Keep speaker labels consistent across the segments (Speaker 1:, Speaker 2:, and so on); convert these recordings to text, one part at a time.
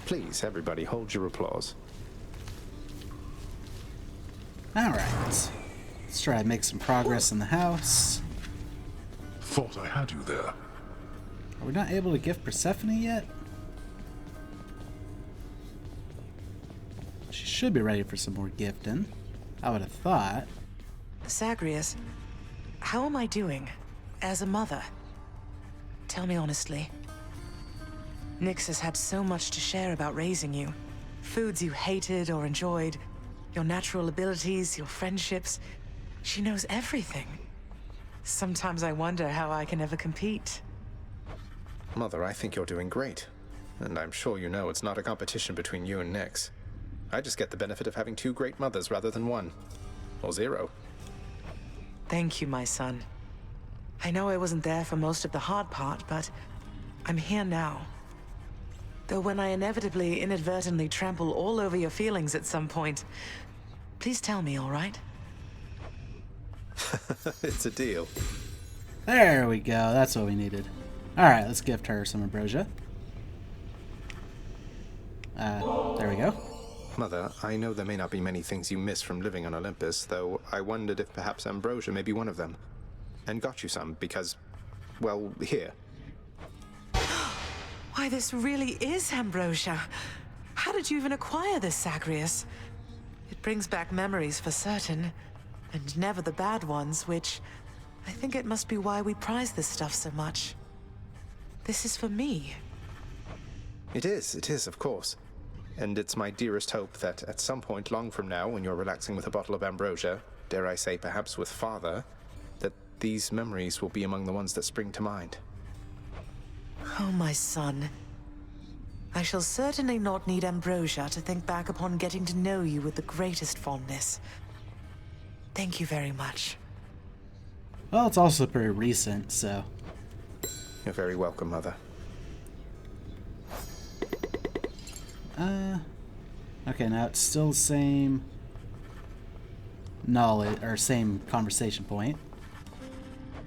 Speaker 1: Please, everybody, hold your applause.
Speaker 2: Alright. Let's try to make some progress in the house.
Speaker 3: Thought I had you there.
Speaker 2: Are we not able to gift Persephone yet? She should be ready for some more gifting. I would have thought.
Speaker 4: Zagreus, how am I doing as a mother? Tell me honestly. Nyx has had so much to share about raising you. Foods you hated or enjoyed, your natural abilities, your friendships. She knows everything. Sometimes I wonder how I can ever compete.
Speaker 1: Mother, I think you're doing great. And I'm sure you know it's not a competition between you and Nyx. I just get the benefit of having two great mothers rather than one. Or zero.
Speaker 4: Thank you, my son. I know I wasn't there for most of the hard part, but I'm here now. Though when I inevitably, inadvertently trample all over your feelings at some point, please tell me, all right?
Speaker 1: It's a deal.
Speaker 2: There we go. That's what we needed. Alright, let's gift her some ambrosia. There we go.
Speaker 1: Mother, I know there may not be many things you miss from living on Olympus, though I wondered if perhaps ambrosia may be one of them. And got you some because, well, here.
Speaker 4: Why, this really is ambrosia. How did you even acquire this, Zagreus? It brings back memories for certain, and never the bad ones, which I think it must be why we prize this stuff so much. This is for me.
Speaker 1: It is, of course. And it's my dearest hope that at some point long from now, when you're relaxing with a bottle of ambrosia, dare I say perhaps with Father, that these memories will be among the ones that spring to mind.
Speaker 4: Oh, my son. I shall certainly not need ambrosia to think back upon getting to know you with the greatest fondness. Thank you very much.
Speaker 2: Well, it's also pretty recent, so...
Speaker 1: You're very welcome, Mother.
Speaker 2: Okay, now it's still the same knowledge, or same conversation point.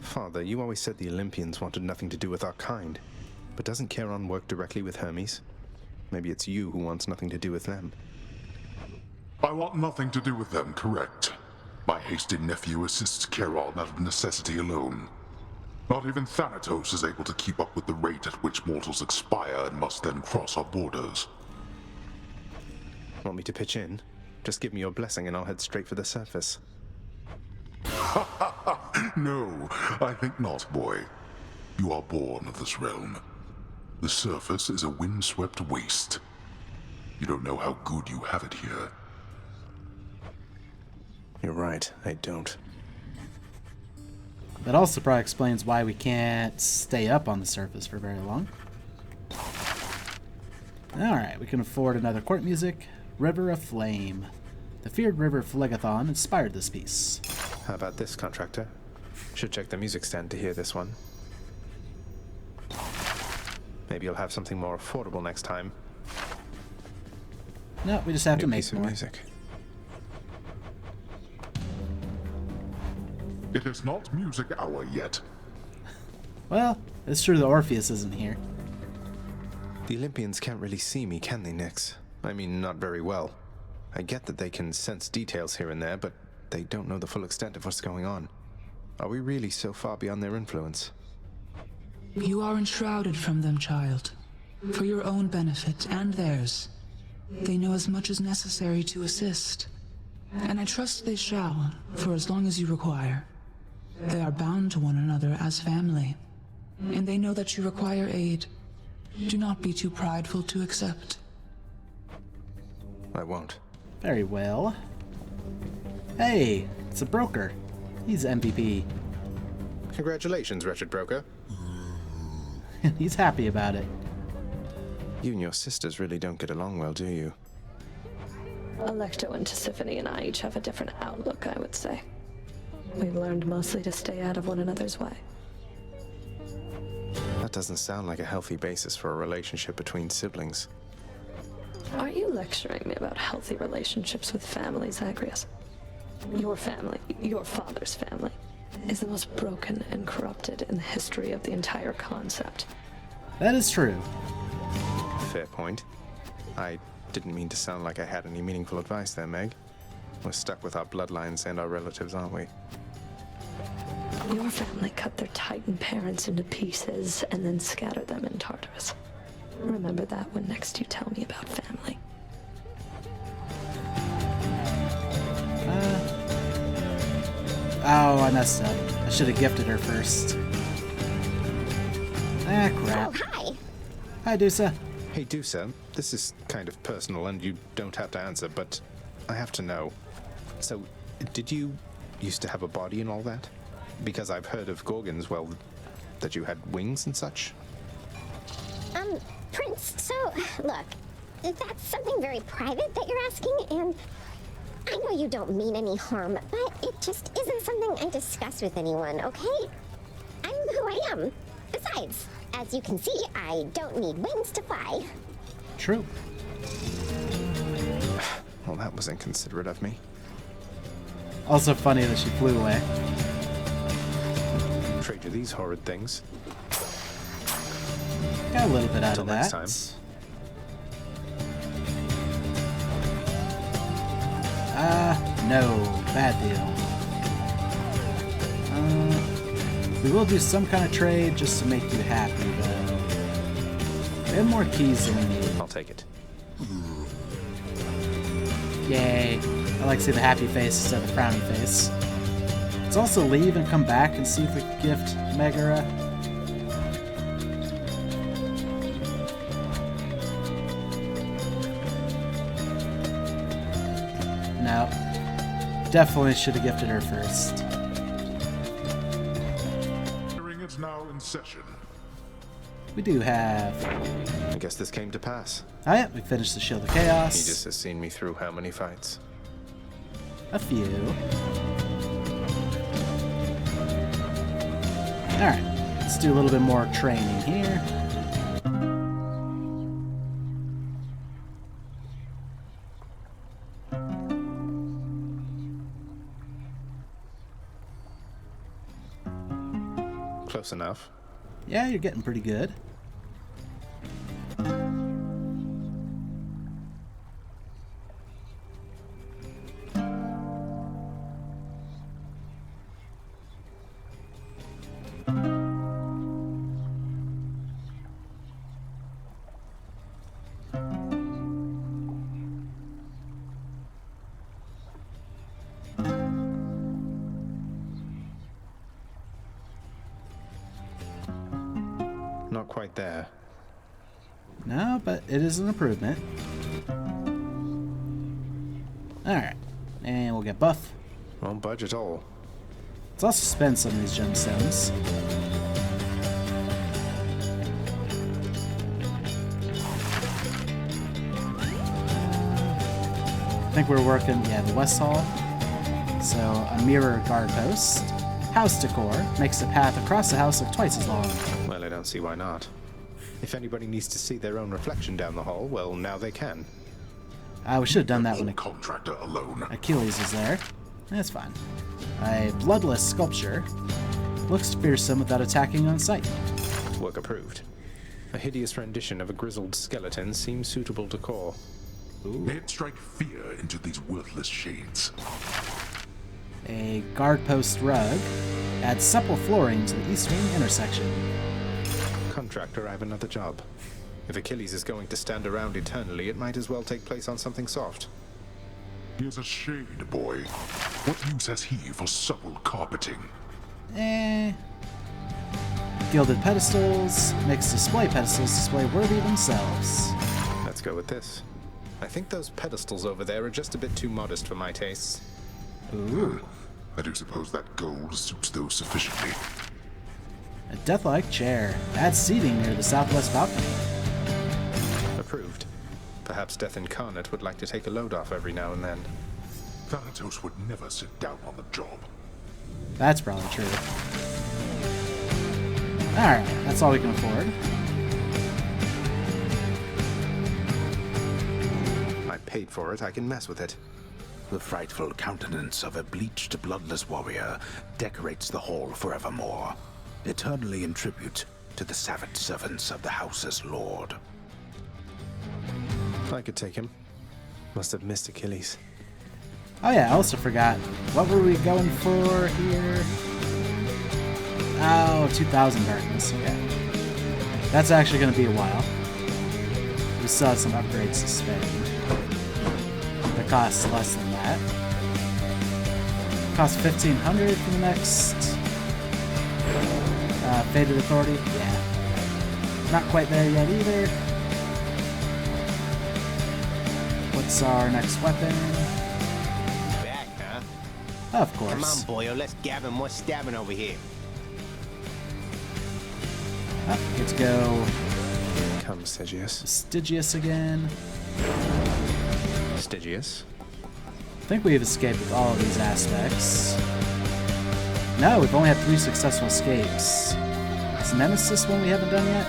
Speaker 1: Father, you always said the Olympians wanted nothing to do with our kind, but doesn't Charon work directly with Hermes? Maybe it's you who wants nothing to do with them.
Speaker 3: I want nothing to do with them, correct. My hasty nephew assists Charon out of necessity alone. Not even Thanatos is able to keep up with the rate at which mortals expire and must then cross our borders.
Speaker 1: Want me to pitch in? Just give me your blessing and I'll head straight for the surface.
Speaker 3: No, I think not, boy. You are born of this realm. The surface is a windswept waste. You don't know how good you have it here.
Speaker 1: You're right, I don't.
Speaker 2: That also probably explains why we can't stay up on the surface for very long. Alright, we can afford another court music. River of Flame. The feared river Phlegathon inspired this piece.
Speaker 1: How about this, contractor? Should check the music stand to hear this one. Maybe you'll have something more affordable next time.
Speaker 2: No, we just have to
Speaker 1: New
Speaker 2: make
Speaker 1: piece of
Speaker 2: more.
Speaker 1: music.
Speaker 3: It is not music hour yet.
Speaker 2: Well, it's true that Orpheus isn't here.
Speaker 1: The Olympians can't really see me, can they, Nyx? I mean, not very well. I get that they can sense details here and there, but they don't know the full extent of what's going on. Are we really so far beyond their influence?
Speaker 5: You are enshrouded from them, child. For your own benefit and theirs. They know as much as necessary to assist. And I trust they shall, for as long as you require. They are bound to one another as family. And they know that you require aid. Do not be too prideful to accept.
Speaker 1: I won't.
Speaker 2: Very well. Hey, it's a broker. He's MVP.
Speaker 1: Congratulations, wretched broker.
Speaker 2: He's happy about it.
Speaker 1: You and your sisters really don't get along well, do you?
Speaker 6: Alecto and Tisiphone and I each have a different outlook, I would say. We've learned mostly to stay out of one another's way.
Speaker 1: That doesn't sound like a healthy basis for a relationship between siblings.
Speaker 6: Aren't you lecturing me about healthy relationships with family, Zagreus? Your family, your father's family, is the most broken and corrupted in the history of the entire concept.
Speaker 2: That is true.
Speaker 1: Fair point. I didn't mean to sound like I had any meaningful advice there, Meg. We're stuck with our bloodlines and our relatives, aren't we?
Speaker 6: Your family cut their Titan parents into pieces and then scattered them in Tartarus. Remember that when next you tell me about family.
Speaker 2: Oh, I messed up. I should have gifted her first. Ah, crap.
Speaker 7: Oh, hi.
Speaker 2: Hi, Dusa.
Speaker 1: Hey, Dusa, this is kind of personal and you don't have to answer, but I have to know. So, did you used to have a body and all that? Because I've heard of Gorgons, well, that you had wings and such.
Speaker 7: Prince, so, look, that's something very private that you're asking, and I know you don't mean any harm, but it just isn't something I discuss with anyone, okay? I'm who I am. Besides, as you can see, I don't need wings to fly.
Speaker 2: True.
Speaker 1: Well, that was inconsiderate of me.
Speaker 2: Also funny that she flew away.
Speaker 1: Trade you these horrid things.
Speaker 2: Got a little bit out
Speaker 1: Till
Speaker 2: of
Speaker 1: next
Speaker 2: that.
Speaker 1: time.
Speaker 2: No. Bad deal. We will do some kind of trade just to make you happy, though. We have more keys than we need.
Speaker 1: I'll take it.
Speaker 2: Yay. I like to see the happy face instead of the frowny face. Let's also leave and come back and see if we can gift Megaera. No. Definitely should have gifted her first.
Speaker 3: Hearing is now in session.
Speaker 2: We do have...
Speaker 1: I guess this came to pass.
Speaker 2: Oh yeah, we finished the Shield of Chaos.
Speaker 1: Aegis has seen me through how many fights?
Speaker 2: A few. Alright, let's do a little bit more training here.
Speaker 1: Close enough.
Speaker 2: Yeah, you're getting pretty good.
Speaker 1: Not quite there.
Speaker 2: No, but it is an improvement. Alright, and we'll get buff.
Speaker 1: Won't budge at all.
Speaker 2: Let's also spend some of these gemstones. I think we're working, yeah, the West Hall. So, a mirror guard post. House decor makes the path across the house look twice as long.
Speaker 1: Well, I don't see why not. If anybody needs to see their own reflection down the hall, well, now they can.
Speaker 2: We should have done that
Speaker 3: One
Speaker 2: when
Speaker 3: contractor alone.
Speaker 2: Achilles was there. That's fine. A bloodless sculpture. Looks fearsome without attacking on sight.
Speaker 1: Work approved. A hideous rendition of a grizzled skeleton seems suitable to core.
Speaker 3: May it strike fear into these worthless shades.
Speaker 2: A guard post rug. Adds supple flooring to the east wing intersection.
Speaker 1: Contractor, I have another job. If Achilles is going to stand around eternally, it might as well take place on something soft.
Speaker 3: He is a shade boy. What use has he for supple carpeting?
Speaker 2: Gilded pedestals. Makes display pedestals display worthy themselves.
Speaker 1: Let's go with this. I think those pedestals over there are just a bit too modest for my tastes.
Speaker 2: Ooh.
Speaker 3: I do suppose that gold suits those sufficiently.
Speaker 2: A death-like chair. Adds seating near the southwest balcony.
Speaker 1: Approved. Perhaps Death Incarnate would like to take a load off every now and then.
Speaker 3: Thanatos would never sit down on the job.
Speaker 2: That's probably true. Alright, that's all we can afford.
Speaker 1: I paid for it, I can mess with it.
Speaker 8: The frightful countenance of a bleached, bloodless warrior decorates the hall forevermore, eternally in tribute to the savage servants of the house's lord.
Speaker 1: I could take him. Must have missed Achilles.
Speaker 2: Oh yeah, I also forgot. What were we going for here? Oh, 2,000 darkness. Okay. That's actually going to be a while. We still have some upgrades to spend. That costs less than that. Costs 1,500 for the next Fated Authority. Yeah. Not quite there yet either. What's our next weapon?
Speaker 9: Back, huh?
Speaker 2: Of course.
Speaker 9: Come on, boyo, let's gavin more stabbing over here.
Speaker 2: Let's go
Speaker 1: Come, Stygius.
Speaker 2: Stygius again.
Speaker 1: Stygius?
Speaker 2: I think we've escaped with all of these aspects. No, we've only had 3 successful escapes. Is Nemesis one we haven't done yet?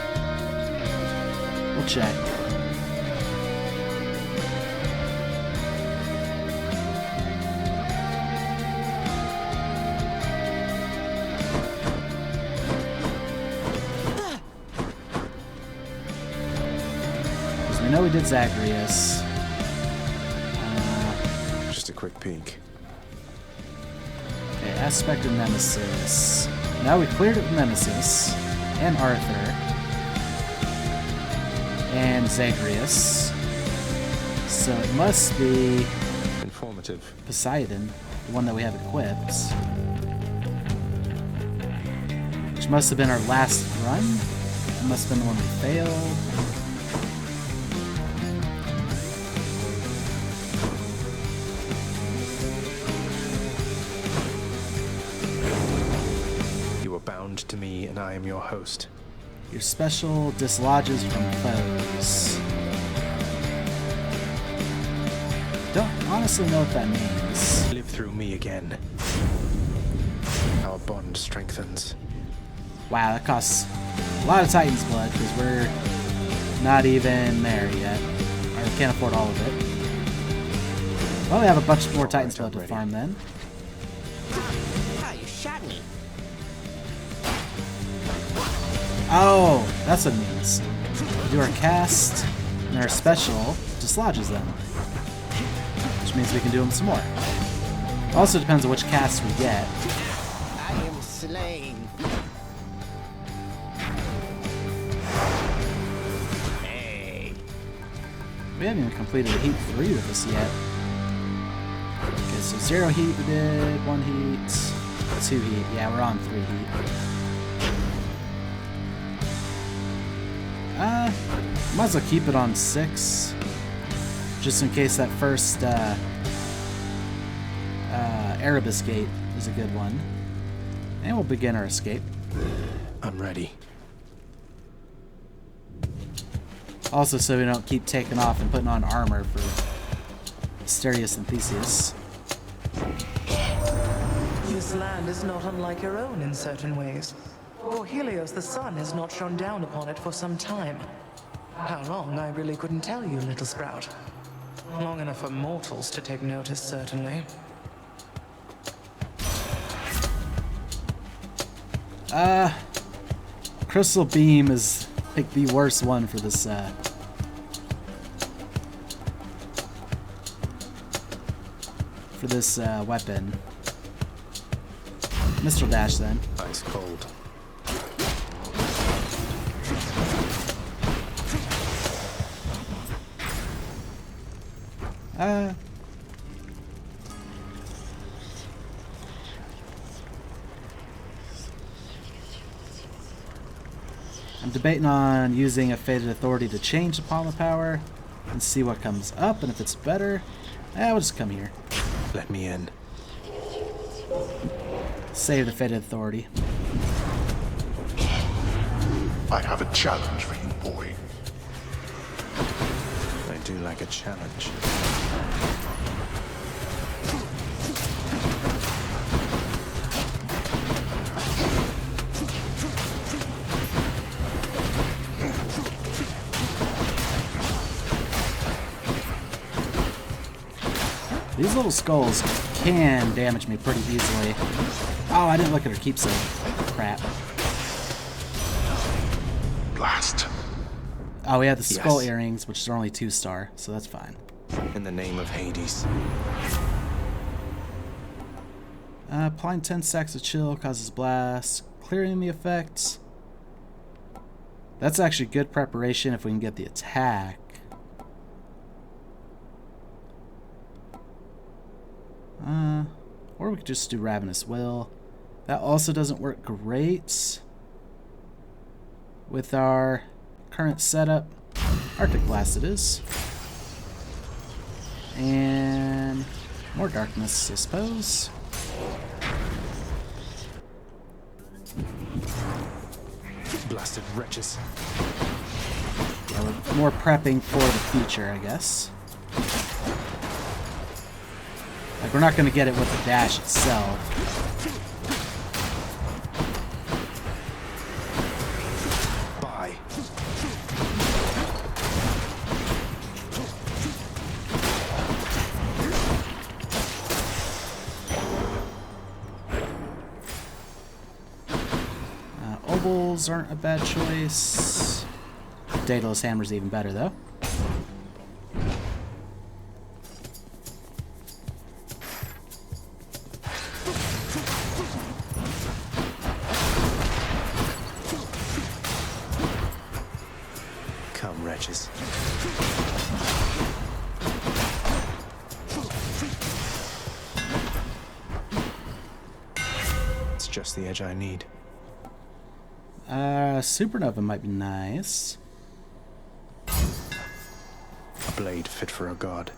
Speaker 2: We'll check. Because we know we did Zagreus.
Speaker 1: Just a quick peek.
Speaker 2: Okay, Aspect of Nemesis. Now we cleared it with Nemesis and Arthur and Zagreus. So it must be
Speaker 1: Informative.
Speaker 2: Poseidon, the one that we have equipped. Which must have been our last run. It must have been the one we failed.
Speaker 1: Bound to me, and I am your host.
Speaker 2: Your special dislodges from foes. Don't honestly know what that means.
Speaker 1: Live through me again. Our bond strengthens.
Speaker 2: Wow, that costs a lot of Titan's blood because we're not even there yet. Or we can't afford all of it. Well, we have a bunch more Titan's blood to farm then.
Speaker 9: Ah, you shot me.
Speaker 2: Oh, that's what it means. We do our cast, and our special dislodges them. Which means we can do them some more. Also depends on which cast we get.
Speaker 9: I am slain. Hey.
Speaker 2: We haven't even completed heat 3 with this yet. Okay, so 0 heat we did, 1 heat, 2 heat. Yeah, we're on 3 heat. Might as well keep it on 6. Just in case that first Erebus gate is a good one. And we'll begin our escape.
Speaker 1: I'm ready.
Speaker 2: Also so we don't keep taking off and putting on armor for Stygius and Theseus.
Speaker 4: This land is not unlike your own in certain ways. For Helios, the sun has not shone down upon it for some time. How long, I really couldn't tell you, little sprout. Long enough for mortals to take notice, certainly.
Speaker 2: Crystal Beam is like the worst one for this weapon. Mistral Dash then.
Speaker 1: Ice cold.
Speaker 2: I'm debating on using a Fated Authority to change the Palm of Power and see what comes up, and if it's better, we'll just come here.
Speaker 1: Let me in.
Speaker 2: Save the Fated Authority.
Speaker 3: I have a challenge for you, boy.
Speaker 1: I do like a challenge.
Speaker 2: These little skulls can damage me pretty easily. Oh, I didn't look at her keepsake. Crap.
Speaker 3: Blast.
Speaker 2: Oh, we have the skull
Speaker 1: Yes.
Speaker 2: earrings, which are only 2-star, so that's fine.
Speaker 1: In the name of Hades.
Speaker 2: Applying 10 stacks of chill causes blast, clearing the effects. That's actually good preparation if we can get the attack. Or we could just do Ravenous Will. That also doesn't work great with our current setup. Arctic Blast it is. And more darkness, I suppose.
Speaker 1: Blasted wretches.
Speaker 2: Yeah, we're more prepping for the future, I guess. Like, we're not going to get it with the dash itself.
Speaker 1: Bye.
Speaker 2: Ovals aren't a bad choice. Daedalus Hammer's even better, though.
Speaker 1: Come, wretches. It's just the edge I need.
Speaker 2: Supernova might be nice.
Speaker 1: A blade fit for a god.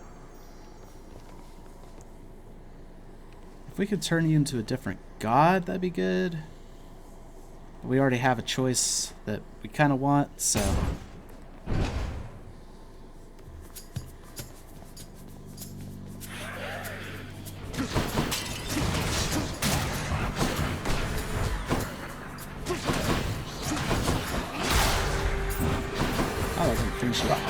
Speaker 2: If we could turn you into a different god, that'd be good. We already have a choice that we kind of want, so... Oh, I can finish it off.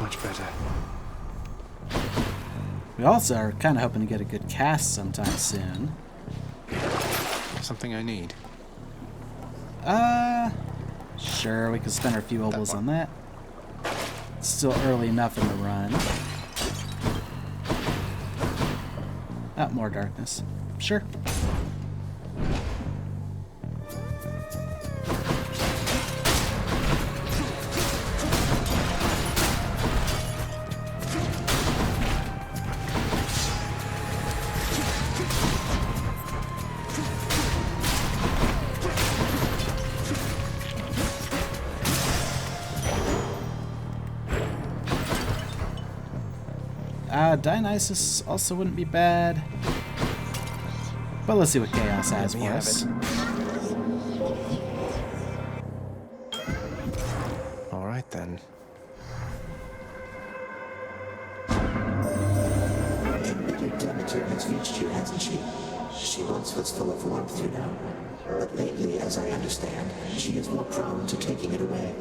Speaker 1: Much better.
Speaker 2: We also are kind of hoping to get a good cast sometime soon.
Speaker 1: Something I need.
Speaker 2: Sure, we can spend our few obols on that. It's still early enough in the run. More darkness. Sure. Dionysus also wouldn't be bad. But let's see what Chaos has for us.
Speaker 1: Alright then.
Speaker 10: Demeter has reached you, hasn't she? She once was full of warmth, you know. But lately, as I understand, she is more prone to taking it away.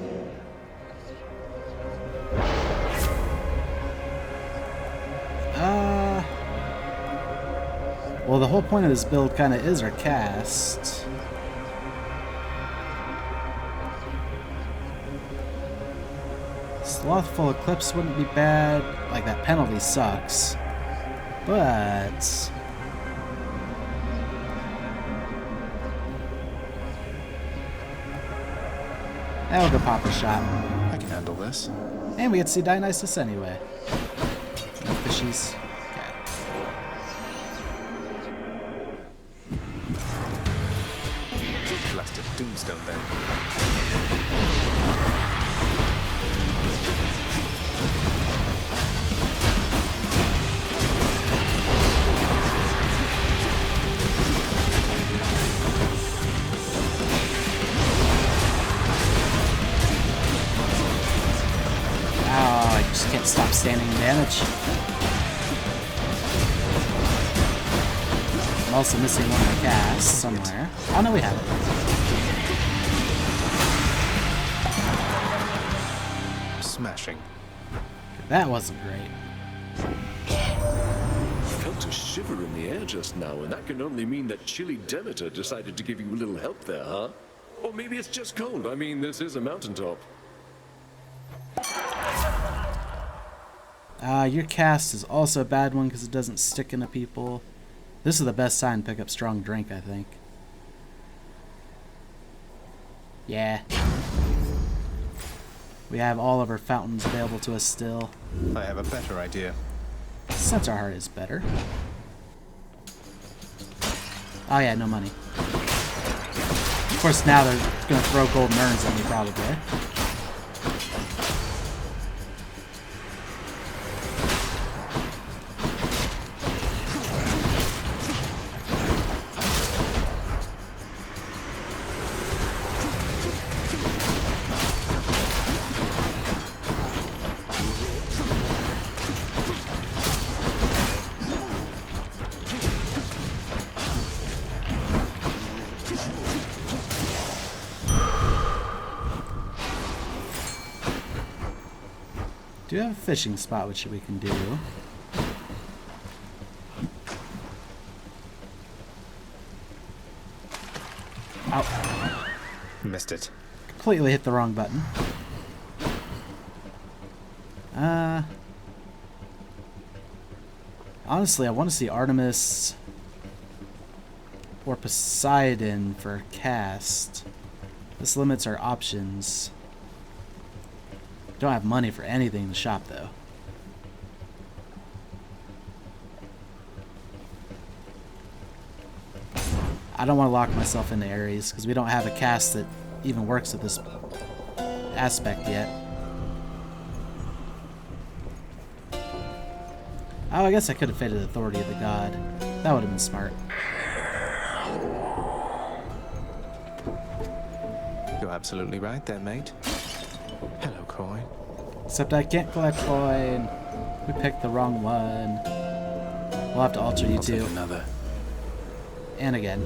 Speaker 2: Well, the whole point of this build kind of is our cast. Slothful Eclipse wouldn't be bad. Like, that penalty sucks. But... I'll go pop a shot.
Speaker 1: I can handle this.
Speaker 2: And we get to see Dionysus anyway. No fishies.
Speaker 1: Blasted tombstone then.
Speaker 2: Oh, I just can't stop standing damage. I'm Also missing one of the casts somewhere. Oh no, we have it.
Speaker 1: Smashing.
Speaker 2: That wasn't great.
Speaker 11: Felt a shiver in the air just now, and that can only mean that chilly Demeter decided to give you a little help there, huh? Or maybe it's just cold. I mean, this is a mountaintop.
Speaker 2: Your cast is also a bad one because it doesn't stick into people. This is the best sign to pick up strong drink, I think. Yeah. We have all of our fountains available to us still.
Speaker 1: I have a better idea.
Speaker 2: Since our heart is better. Oh yeah, no money. Of course, now they're gonna throw golden urns at me, probably. Do you have a fishing spot which we can do? Oh.
Speaker 1: Missed it.
Speaker 2: Completely hit the wrong button. Honestly, I want to see Artemis or Poseidon for cast. This limits our options. Don't have money for anything in the shop, though. I don't want to lock myself into Ares, because we don't have a cast that even works with this aspect yet. Oh, I guess I could have faded Authority of the God. That would have been smart.
Speaker 1: You're absolutely right there, mate. Hello, coin.
Speaker 2: Except I can't collect coin. We picked the wrong one. We'll have to alter you too.
Speaker 8: Another.
Speaker 2: And again.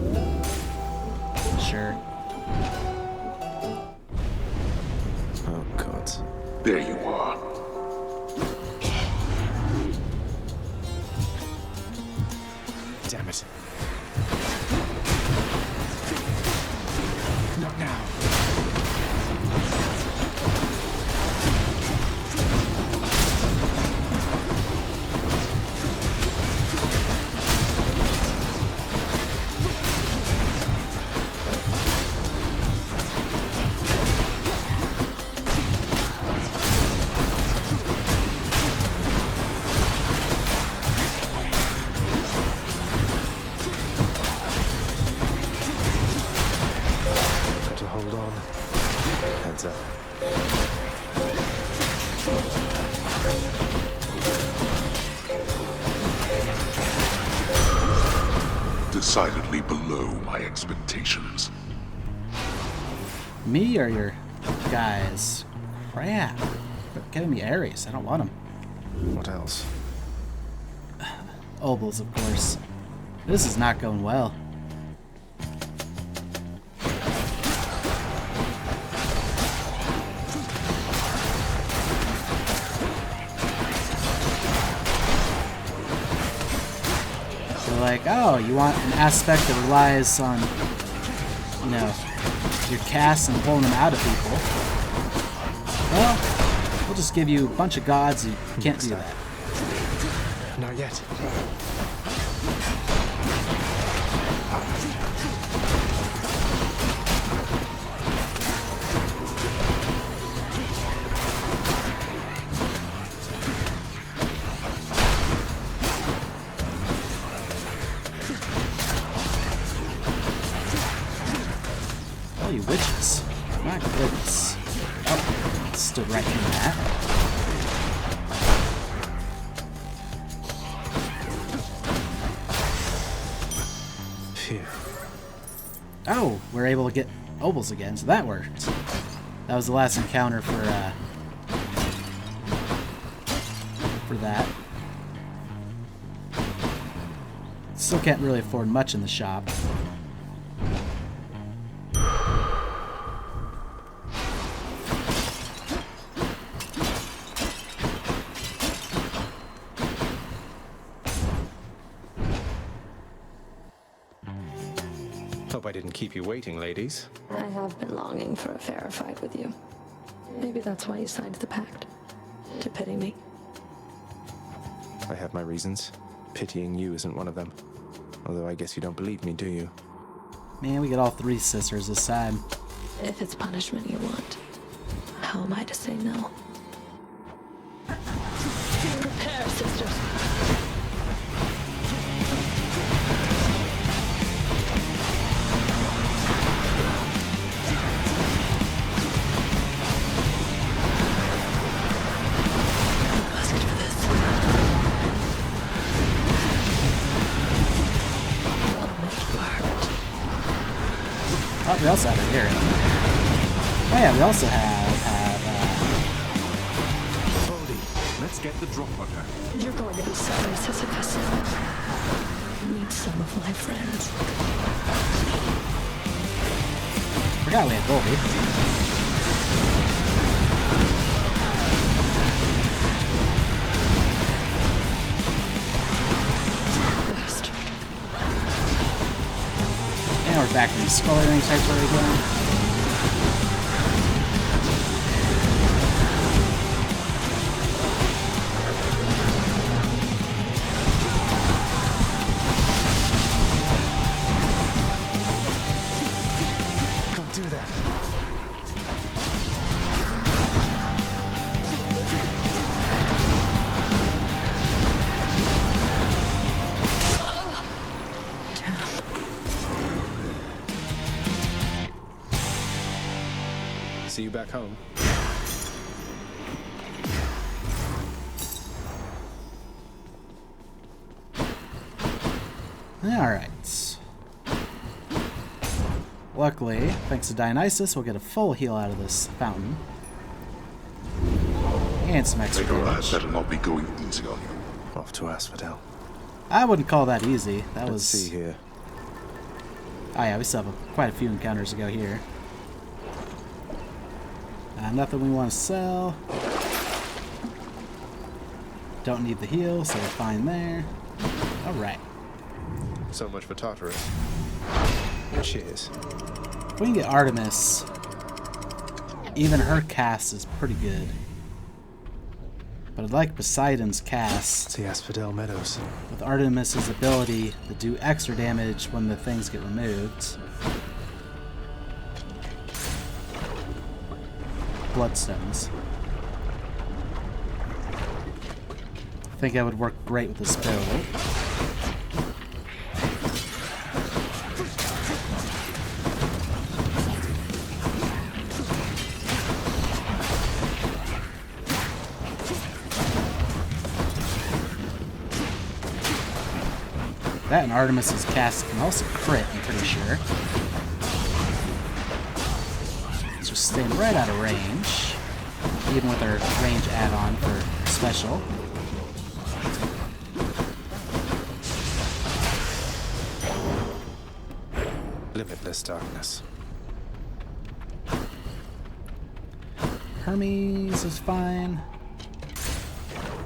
Speaker 2: Sure.
Speaker 1: Oh, God.
Speaker 3: There you are.
Speaker 1: Damn it. Not now.
Speaker 3: Decidedly below my expectations.
Speaker 2: Me or your guys? Crap. They're giving me Ares. I don't want them.
Speaker 1: What else?
Speaker 2: Obols, of course. This is not going well. Like, oh, you want an aspect that relies on, you know, your cast and pulling them out of people. Well, we'll just give you a bunch of gods who can't do that.
Speaker 1: Not yet.
Speaker 2: Oh, you witches. My goodness. Oh, stood right in that.
Speaker 1: Phew.
Speaker 2: Oh, we're able to get Obols again, so that worked. That was the last encounter for that. Let's Still can't really afford much in the shop.
Speaker 1: Hope I didn't keep you waiting, ladies.
Speaker 6: I have been longing for a fairer fight with you. Maybe that's why you signed the pact. To pity me.
Speaker 1: I have my reasons. Pitying you isn't one of them. Although I guess you don't believe me, do you?
Speaker 2: Man, we got all three sisters this time.
Speaker 6: If it's punishment you want, how am I to say no? Prepare, sisters.
Speaker 2: Oh, we also have it here. Oh yeah, we also have
Speaker 12: Bodhi, let's get the drop on her.
Speaker 6: You're going to be sorry, Sisyphus. Meet some of my friends.
Speaker 2: forgot we had Goldie. And we're back in the Scully Ring territory again.
Speaker 1: Don't do that. See you back home.
Speaker 2: Alright. Luckily, thanks to Dionysus, we'll get a full heal out of this fountain. And some extra
Speaker 3: They realize
Speaker 2: damage.
Speaker 3: that'll not be going easy on you.
Speaker 1: Off to Asphodel.
Speaker 2: I wouldn't call that easy. That
Speaker 1: Let's
Speaker 2: was...
Speaker 1: see here.
Speaker 2: Oh yeah, we still have quite a few encounters to go here. Nothing we want to sell. Don't need the heal, so we're fine there. Alright.
Speaker 1: So much for Tartarus. Cheers.
Speaker 2: If we can get Artemis, even her cast is pretty good. But I'd like Poseidon's cast.
Speaker 1: It's the Asphodel Meadows.
Speaker 2: With Artemis's ability to do extra damage when the things get removed. Bloodstones. I think that would work great with this build. That and Artemis's cast can also crit, I'm pretty sure. It's just staying right out of range. Even with our range add-on for special.
Speaker 1: Limitless darkness.
Speaker 2: Hermes is fine.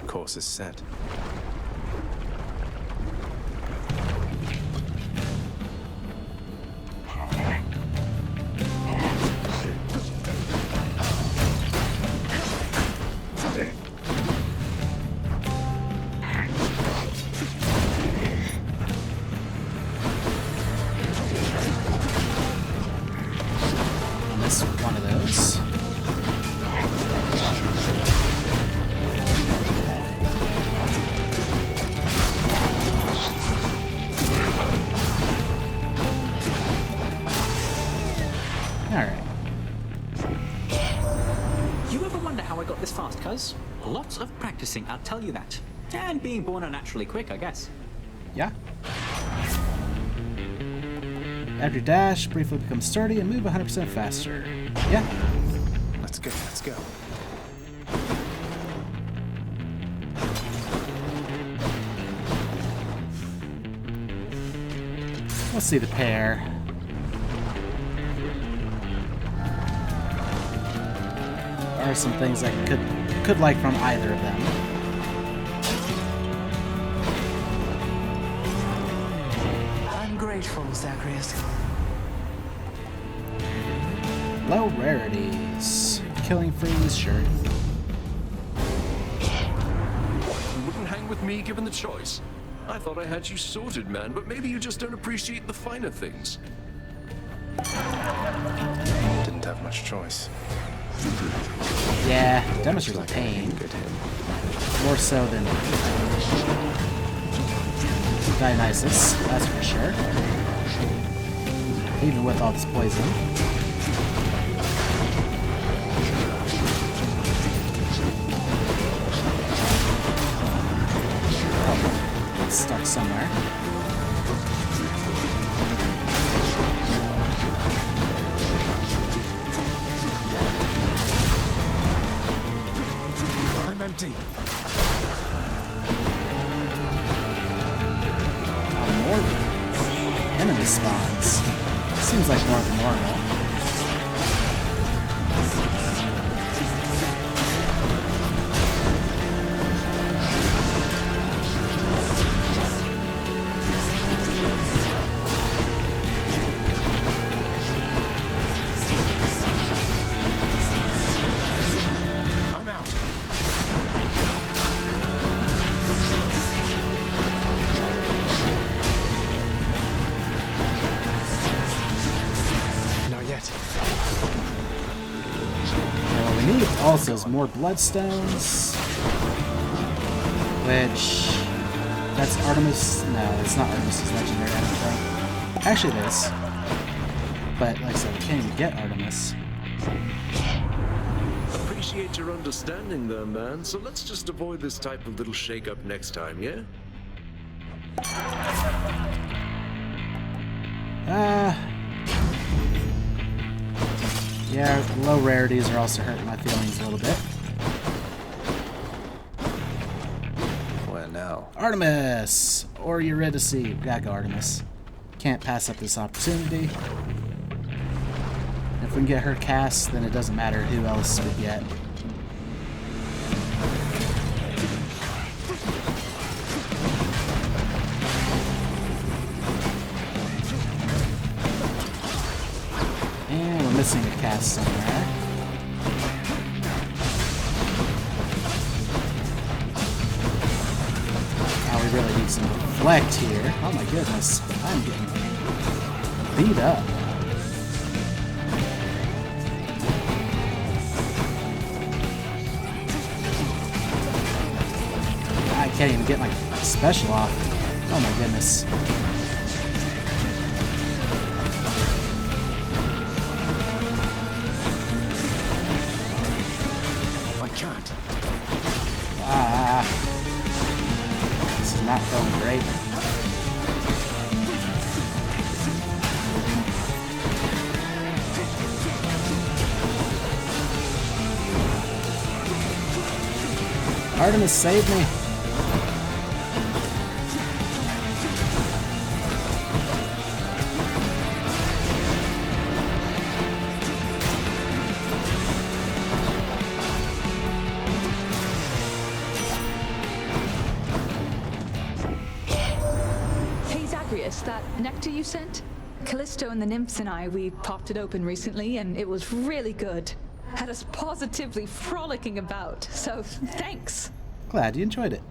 Speaker 1: Course is set.
Speaker 2: One of those. Alright.
Speaker 13: You ever wonder how I got this fast, cuz? Lots of practicing, I'll tell you that. And being born unnaturally quick, I guess.
Speaker 2: Yeah. After dash, briefly become sturdy and move 100% faster. Yeah.
Speaker 1: Let's go, let's go.
Speaker 2: Let's see the pair. There are some things I could like from either of them.
Speaker 4: I'm grateful, Zagreus.
Speaker 2: Low rarities. Killing freeze, sure.
Speaker 11: You wouldn't hang with me given the choice. I thought I had you sorted, man, but maybe you just don't appreciate the finer things.
Speaker 1: Didn't have much choice.
Speaker 2: Yeah, Demeter's a pain. More so than Dionysus, that's for sure. Even with all this poison. It's stuck somewhere.
Speaker 12: I'm empty.
Speaker 2: More enemy spawns. Seems like more than normal.
Speaker 12: I'm out. Not yet.
Speaker 2: What we need also is more bloodstones. Which... That's Artemis... No, it's not Artemis' legendary, I don't think. Actually it is. But, like I said, we can't even get Artemis.
Speaker 11: Appreciate your understanding there, man. So let's just avoid this type of little shake-up next time, yeah?
Speaker 2: Yeah, low rarities are also hurting my feelings a little bit.
Speaker 1: Where now?
Speaker 2: Artemis! Or Eurydice. We gotta go Artemis. Can't pass up this opportunity. If we can get her cast, then it doesn't matter who else we get. And we're missing a cast somewhere. Now we really need some reflect here. Oh my goodness, I'm getting beat up. I can't even get my special off. Oh my goodness.
Speaker 12: I can't.
Speaker 2: This is not going great. Artemis, save me.
Speaker 14: Hey Zagreus, that nectar you sent? Callisto and the nymphs and we popped it open recently and it was really good. Had us positively frolicking about, so thanks.
Speaker 2: Glad you enjoyed it.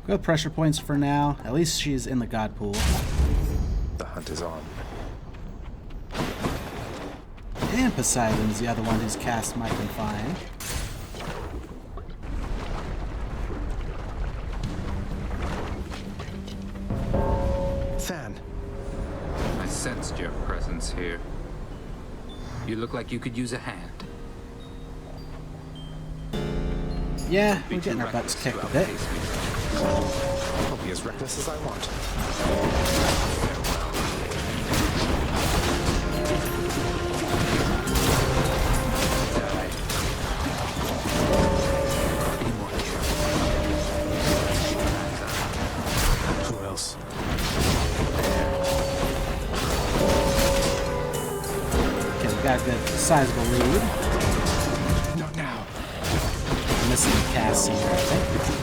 Speaker 2: Go pressure points for now. At least she's in the god pool.
Speaker 1: The hunt is on.
Speaker 2: And Poseidon's the other one whose cast might be fine.
Speaker 1: Than.
Speaker 15: I sensed your presence here. You look like you could use a hand.
Speaker 2: Yeah, we're getting our butts kicked a bit.
Speaker 1: I'll be as reckless as I want.
Speaker 2: got a good sizable lead.
Speaker 12: Not now.
Speaker 2: Missing the cast here, I think.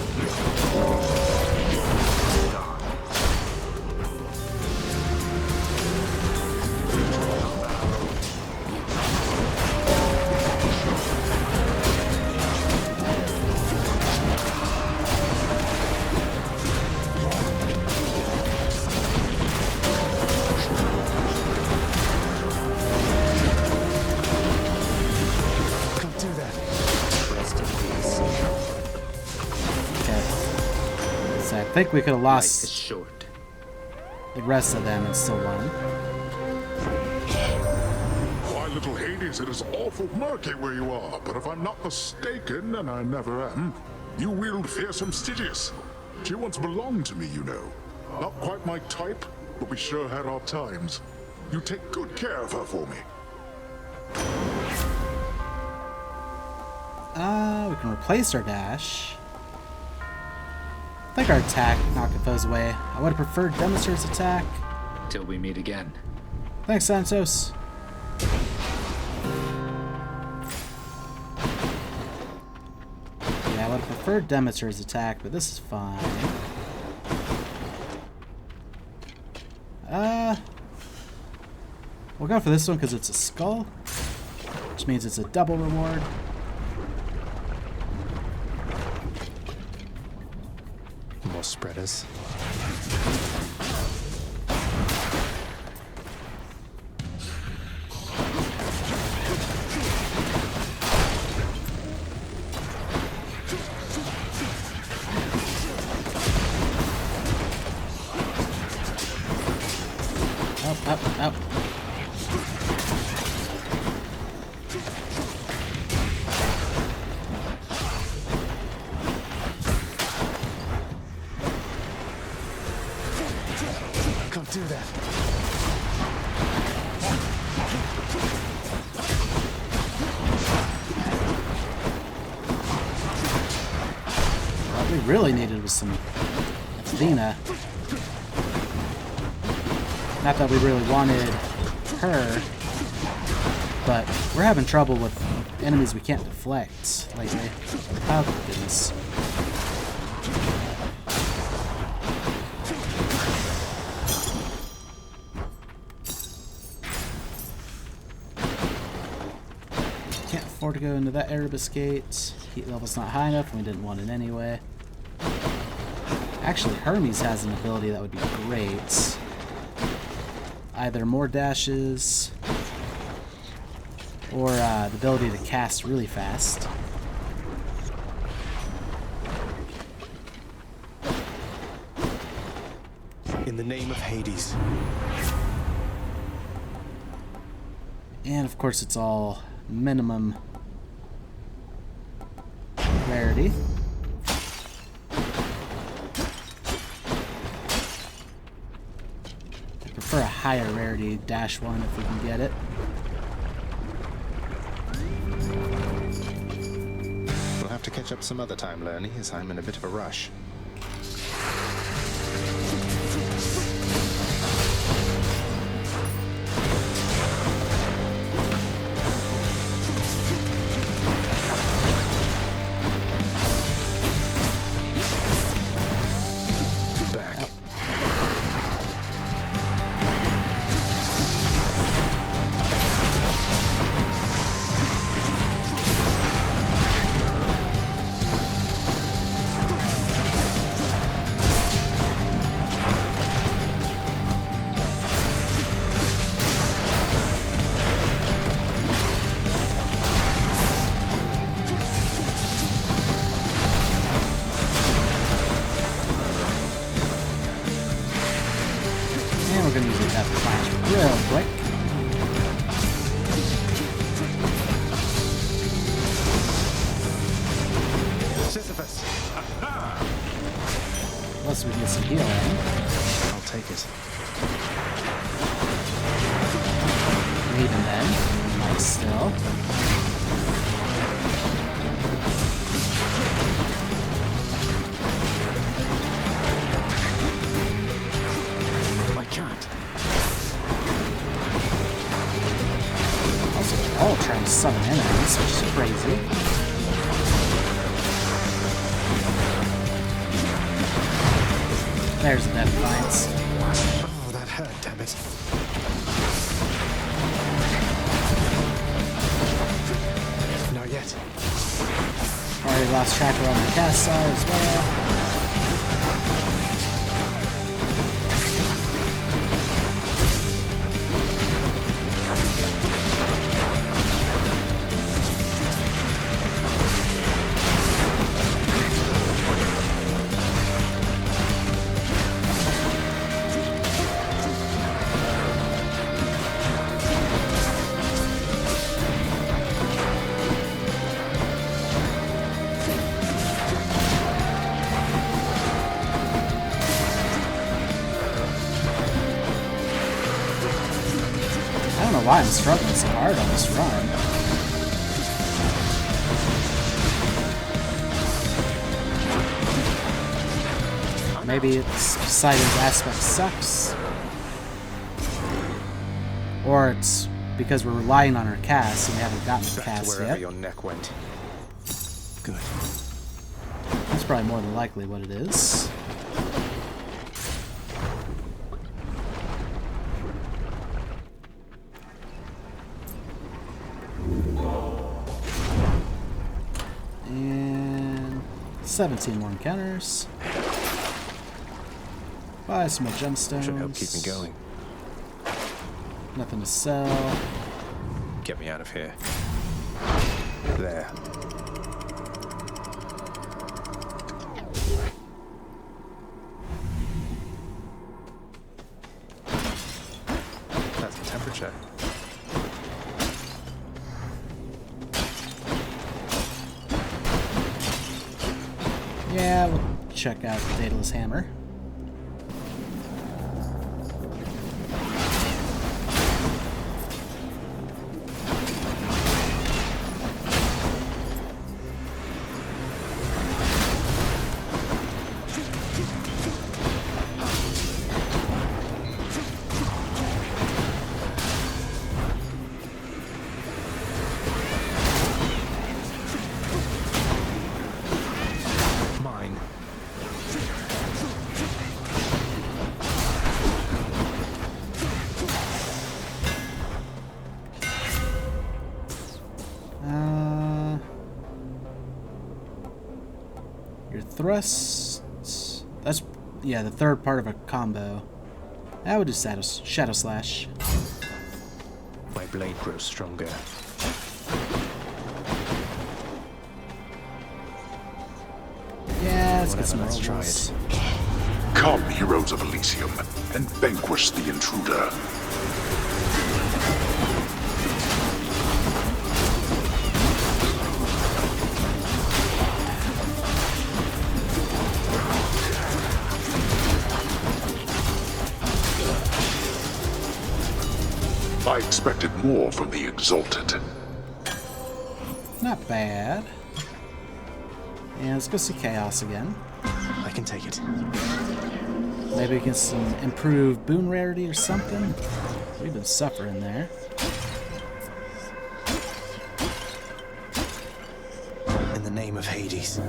Speaker 2: I think we could have lost
Speaker 15: short.
Speaker 2: the rest of them and still won.
Speaker 3: Why, little Hades, it is awful murky where you are, but if I'm not mistaken, and I never am, you wield fearsome Stygius. She once belonged to me, you know. Not quite my type, but we sure had our times. You take good care of her for me.
Speaker 2: We can replace our dash. I think our attack knocked foes away. I would have preferred Demeter's attack.
Speaker 15: Till we meet again.
Speaker 2: Thanks, Santos. Yeah, I would have preferred Demeter's attack, but this is fine. We'll go for this one because it's a skull, which means it's a double reward.
Speaker 1: More spreaders.
Speaker 2: Up.
Speaker 12: Can't do that.
Speaker 2: What we really needed was some Athena. Not that we really wanted her, but we're having trouble with enemies we can't deflect lately. Oh, goodness. Can't afford to go into that Erebus gate. Heat level's not high enough, and we didn't want it anyway. Actually, Hermes has an ability that would be great. Either more dashes or the ability to cast really fast.
Speaker 1: In the name of Hades.
Speaker 2: And of course it's all minimum rarity. For a higher rarity dash one if we can get it.
Speaker 1: We'll have to catch up some other time, Lerny, as I'm in a bit of a rush.
Speaker 2: We're going to use a death flash real quick.
Speaker 12: Sisyphus.
Speaker 2: Unless we get some healing.
Speaker 1: I'll take it.
Speaker 2: And even then, we might still. Also, they're all trying to summon enemies, which is crazy. There's the Defiance.
Speaker 12: Oh, that hurt, damn it. Not yet.
Speaker 2: Already lost track of where my casts are as well. I don't know why I'm struggling so hard on this run. Maybe it's Poseidon's aspect sucks. Or it's because we're relying on our cast and we haven't gotten the cast
Speaker 1: wherever
Speaker 2: yet.
Speaker 1: your neck went.
Speaker 12: Good.
Speaker 2: That's probably more than likely what it is. And 17 more encounters. Buy some more gemstones.
Speaker 1: Should help keep me going.
Speaker 2: Nothing to sell.
Speaker 1: Get me out of here. There. That's the temperature.
Speaker 2: Yeah, we'll check out the Daedalus Hammer.
Speaker 1: Mine.
Speaker 2: Your thrusts. That's, yeah, the third part of a combo. I would do Shadow Slash.
Speaker 1: My blade grows stronger.
Speaker 2: Yeah, let's get some
Speaker 1: Let's try
Speaker 2: rolls.
Speaker 1: it.
Speaker 3: Come, heroes of Elysium, and vanquish the intruder. I expected more from the Exalted.
Speaker 2: Not bad. And let's go see Chaos again.
Speaker 1: I can take it.
Speaker 2: Maybe get some improved boon rarity or something. We've been suffering there.
Speaker 1: In the name of Hades.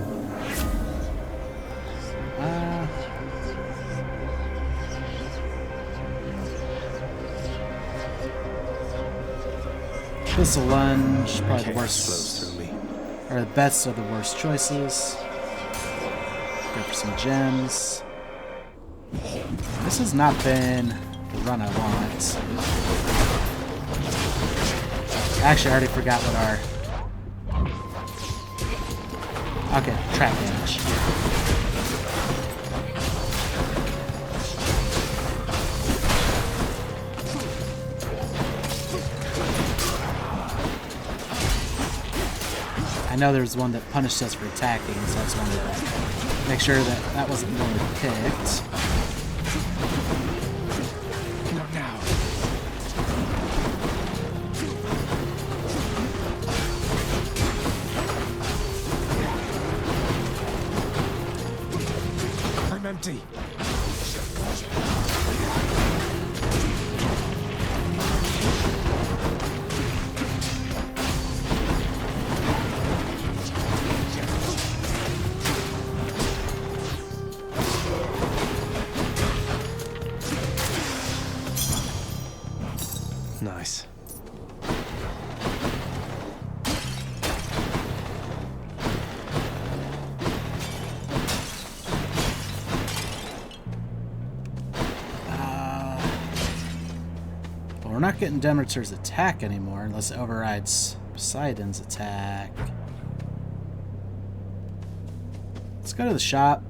Speaker 2: This'll lunge, probably the
Speaker 1: Chaos
Speaker 2: worst.
Speaker 1: flows through me.
Speaker 2: Or the best of the worst choices. Go for some gems. This has not been the run I want. Actually, I already forgot what our... Okay, trap damage. I know there was one that punished us for attacking, so I just wanted to make sure that that wasn't the one we picked.
Speaker 12: Not now. I'm empty.
Speaker 1: Nice.
Speaker 2: Well, we're not getting Demeter's attack anymore unless it overrides Poseidon's attack. Let's go to the shop.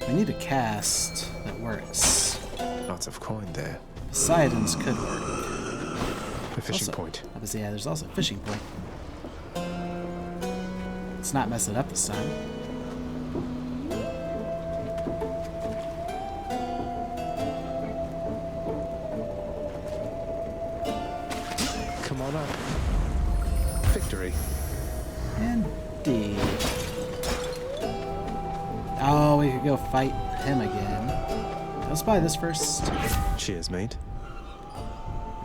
Speaker 2: We need a cast that works.
Speaker 1: Lots of coin there.
Speaker 2: Poseidon's could work.
Speaker 1: A fishing point.
Speaker 2: Obviously, yeah, there's also a fishing point. Let's not mess it up this time.
Speaker 1: Come on up. Victory.
Speaker 2: Indeed. Oh, we could go fight him again. Let's buy this first.
Speaker 1: Cheers, mate.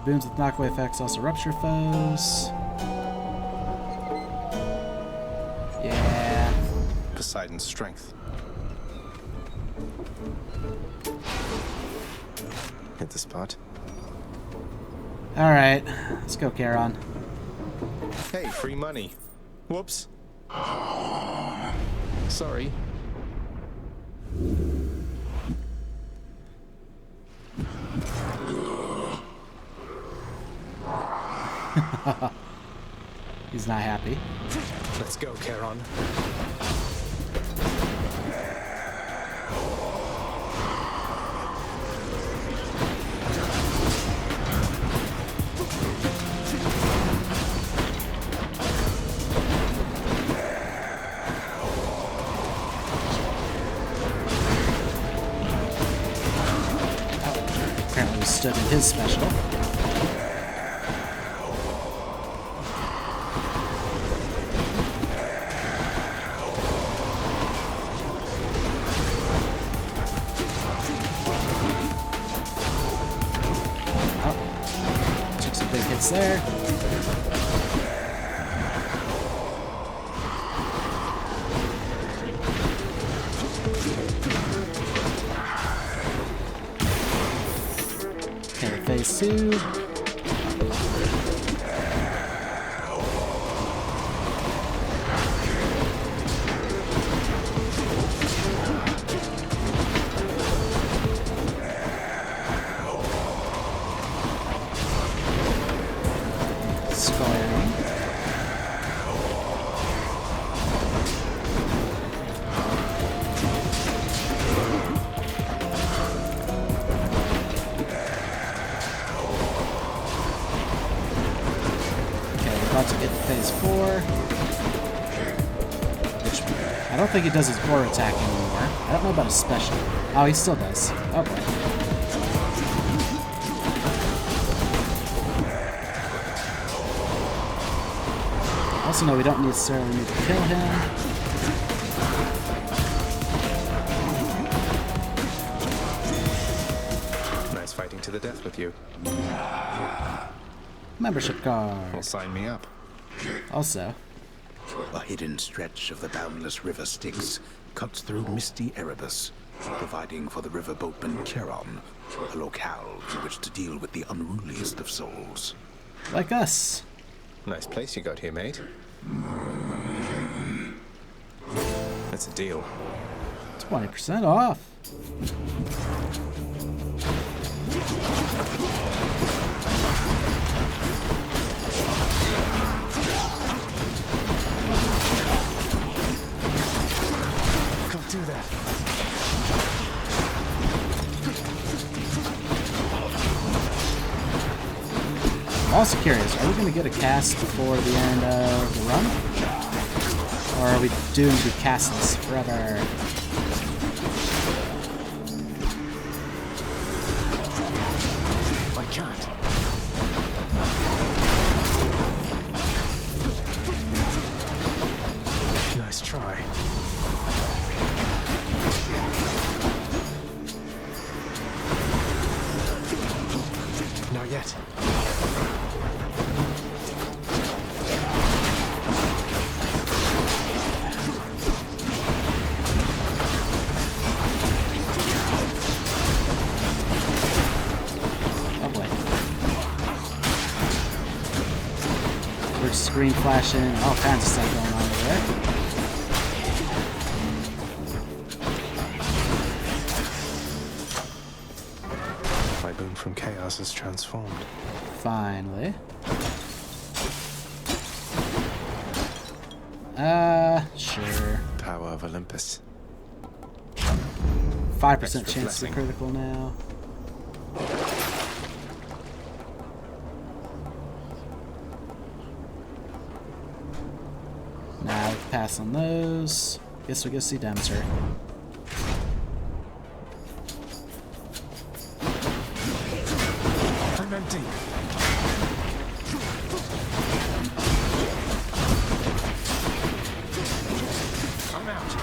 Speaker 2: Boons with knockaway effects also rupture foes. Yeah.
Speaker 1: Poseidon's strength. Hit the spot.
Speaker 2: Alright, let's go, Charon.
Speaker 1: Hey, free money. Whoops. Sorry.
Speaker 2: He's not happy.
Speaker 1: Let's go, Charon.
Speaker 2: Apparently we stood in his special. There. Okay, phase 2. About to get to phase 4. Which, I don't think he does his boar attack anymore. I don't know about his special. Oh, he still does. Okay. Also, no, we don't necessarily need to kill him.
Speaker 1: Nice fighting to the death with you.
Speaker 2: Membership card.
Speaker 1: Well, sign me up.
Speaker 2: Also,
Speaker 8: a hidden stretch of the boundless river Styx cuts through misty Erebus, providing for the river boatman Charon a locale in which to deal with the unruliest of souls.
Speaker 2: Like us.
Speaker 1: Nice place you got here, mate. That's a deal.
Speaker 2: 20% off.
Speaker 12: Can't do that.
Speaker 2: I'm also curious, are we going to get a cast before the end of the run? Or are we doomed to be castless forever?
Speaker 12: I can't. Nice try. Not yet.
Speaker 2: There's screen flashing, all kinds of stuff going on over there.
Speaker 1: My boon from chaos is transformed.
Speaker 2: Finally. Sure.
Speaker 1: Power of Olympus.
Speaker 2: 5% chance to be critical now. Nah, we can pass on those. Guess we go see Demeter.
Speaker 12: I'm empty. I'm out.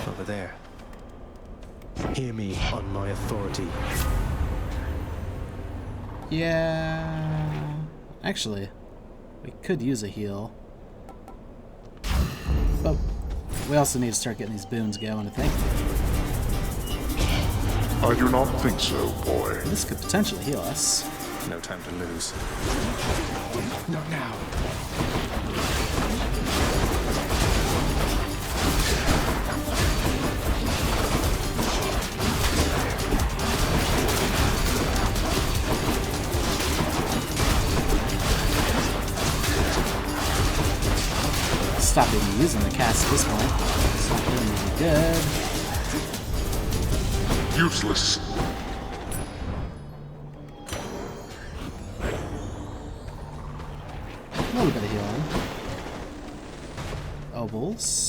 Speaker 1: Over there. Hear me on my authority.
Speaker 2: Yeah. Actually, we could use a heal. But we also need to start getting these boons going, I think.
Speaker 3: I do not think so, boy.
Speaker 2: This could potentially heal us.
Speaker 1: No time to lose.
Speaker 12: Not now.
Speaker 2: Stop even using the cast at this point. It's not doing any good.
Speaker 3: Useless.
Speaker 2: A little bit of healing. Obols.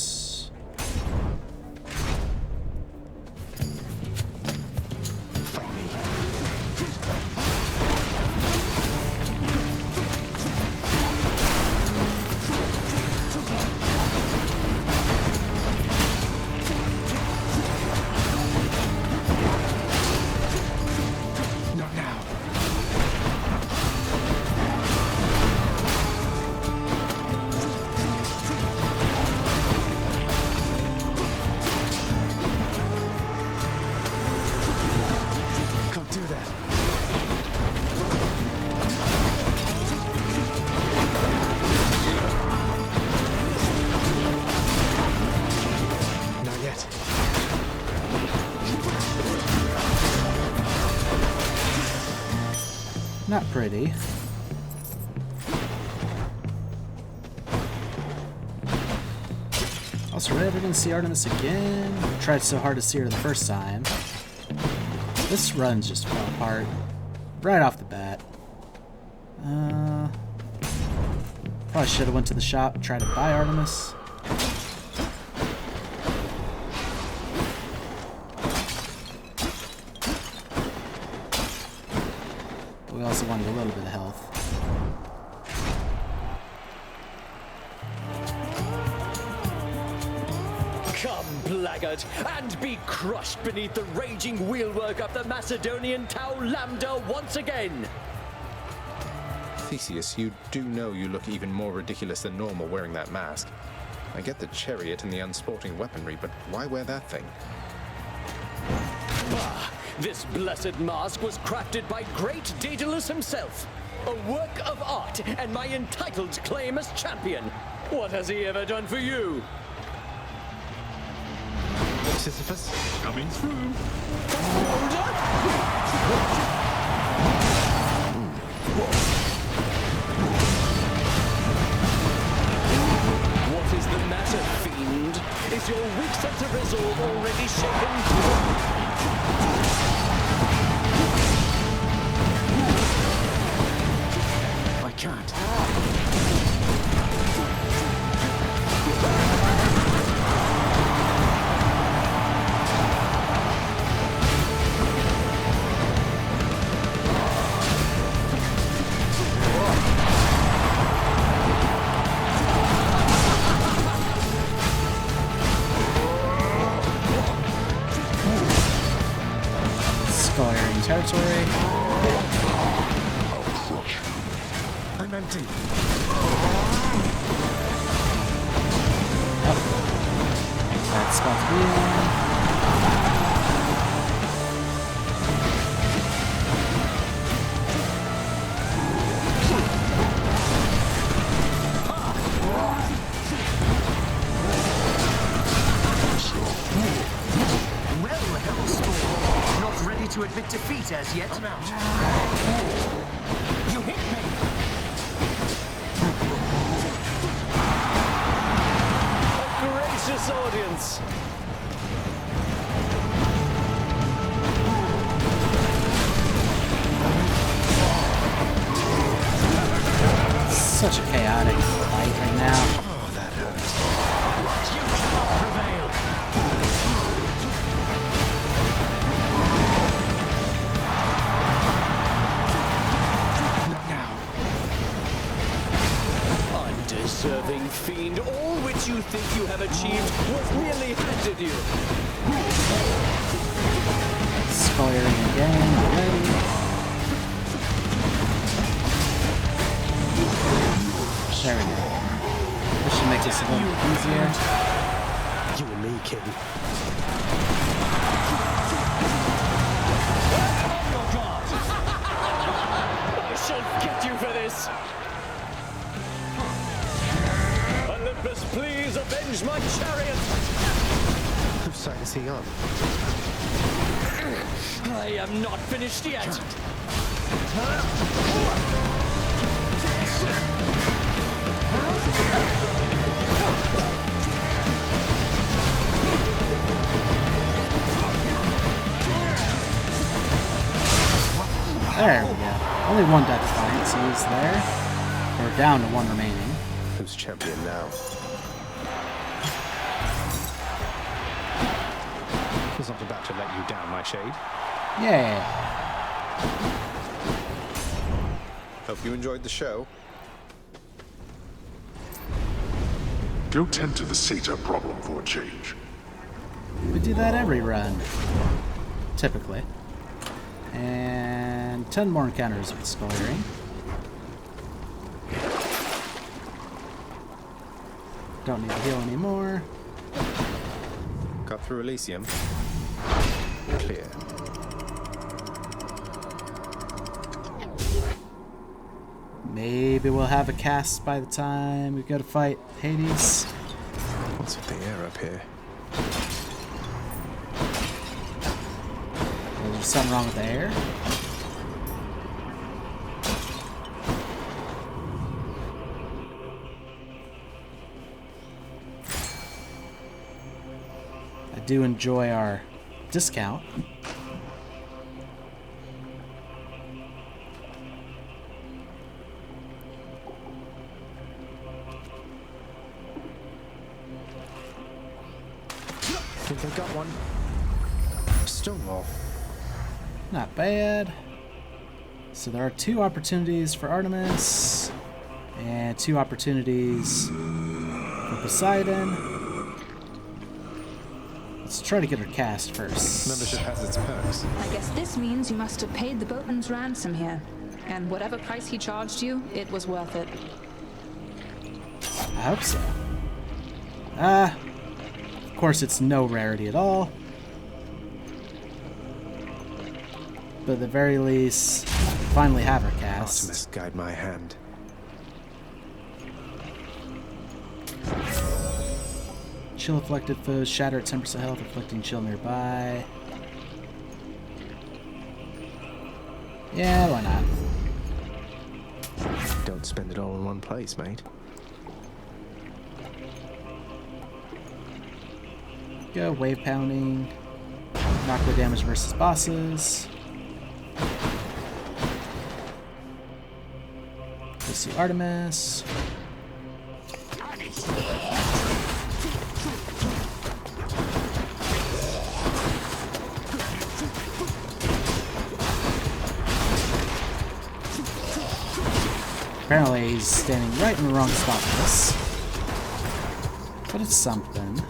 Speaker 12: Not now. Can't do that. Not yet.
Speaker 2: Not pretty. Also, are we ever gonna see Artemis again? I tried so hard to see her the first time. This run just fell apart right off the bat. Probably should have went to the shop and tried to buy Artemis. We also wanted a little bit of health.
Speaker 16: Come, blackguard, and be crushed beneath the raging wheelwork of the Macedonian Tau Lambda once again!
Speaker 1: Theseus, you do know you look even more ridiculous than normal wearing that mask. I get the chariot and the unsporting weaponry, but why wear that thing?
Speaker 16: Ah, this blessed mask was crafted by great Daedalus himself. A work of art and my entitled claim as champion. What has he ever done for you?
Speaker 1: Sisyphus?
Speaker 11: Coming through.
Speaker 16: What is the matter, fiend? Is your weak sense of resolve already shaken?
Speaker 12: I can't.
Speaker 2: territory.
Speaker 12: I'm empty.
Speaker 2: Bad spot to be in.
Speaker 17: Well, Hellspawn, not ready to admit defeat as yet. I'm out. You hit me.
Speaker 16: Gracious audience!
Speaker 2: Such a chaotic fight right now.
Speaker 1: Oh, that hurts.
Speaker 17: You cannot prevail.
Speaker 12: Not now.
Speaker 16: Undeserving fiend, all which you think you have achieved was merely handed you.
Speaker 2: Scoring again already. There we go. This should make this a little easier.
Speaker 9: You and me, kid.
Speaker 16: I shall get you for this. Olympus, please avenge my chariot.
Speaker 1: Whose side is he on?
Speaker 16: I am not finished yet.
Speaker 2: There we go. Only one death defiance used there. We're down to one remaining.
Speaker 1: Who's champion now? I was not about to let you down, my shade.
Speaker 2: Yeah.
Speaker 1: Hope you enjoyed the show.
Speaker 3: Go tend to the Satyr problem for a change.
Speaker 2: We do that every run. Typically. And 10 more encounters with Skull Earring. Don't need to heal anymore.
Speaker 1: Got through Elysium. Clear.
Speaker 2: Maybe we'll have a cast by the time we go to fight Hades.
Speaker 1: What's with the air up here?
Speaker 2: There's something wrong with the air. I do enjoy our discount.
Speaker 1: Think I got one. Stonewall.
Speaker 2: Not bad. So there are 2 opportunities for Artemis and 2 opportunities for Poseidon. Let's try to get her cast first.
Speaker 1: Membership has its perks.
Speaker 14: I guess this means you must have paid the boatman's ransom here. And whatever price he charged you, it was worth it.
Speaker 2: I hope so. Of course it's no rarity at all. But at the very least, finally have her cast.
Speaker 1: Artemis, guide my hand.
Speaker 2: Chill afflicted foes, shatter at 10% health, inflicting chill nearby. Yeah, why not?
Speaker 1: Don't spend it all in one place, mate.
Speaker 2: Go, wave pounding. Knockaway damage versus bosses. Let's see Artemis. Apparently he's standing right in the wrong spot for this. But it's something.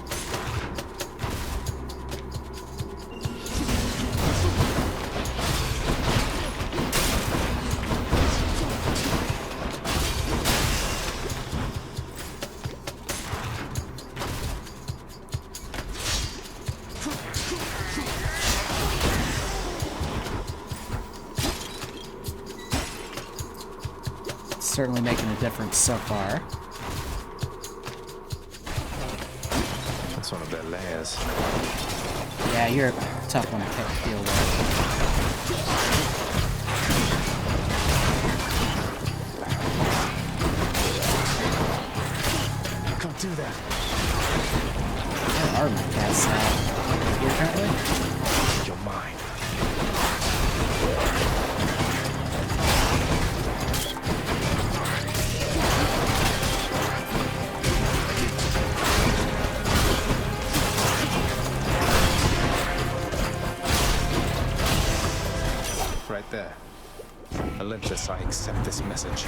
Speaker 2: Certainly making a difference so far.
Speaker 1: That's one of their layers.
Speaker 2: Yeah, you're a tough one to deal with.
Speaker 12: Can't do that.
Speaker 2: Where are my cats now? Here currently?
Speaker 1: You're mine. Right there. Olympus, I accept this message.